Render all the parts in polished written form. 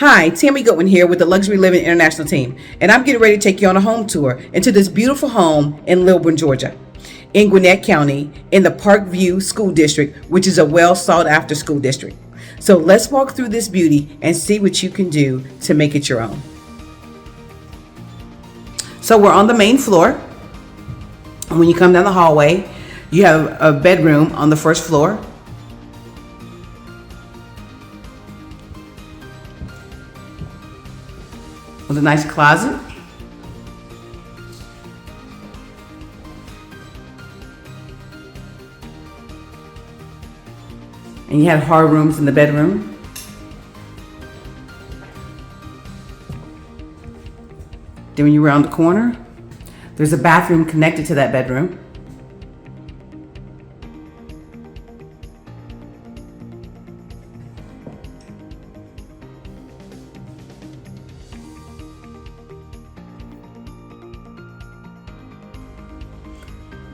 Hi, Tami Goodwin here with the Luxury Living International team, and I'm getting ready to take you on a home tour into this beautiful home in Lilburn, Georgia, in Gwinnett County, in the Parkview School District, which is a well sought after school district. So let's walk through this beauty and see what you can do to make it your own. So we're on the main floor. And when you come down the hallway, you have a bedroom on the first floor. With a nice closet. And you have hard rooms in the bedroom. Then when you round the corner, there's a bathroom connected to that bedroom.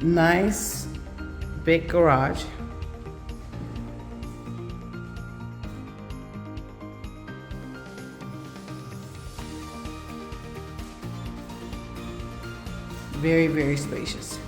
Nice big garage. Very, very spacious.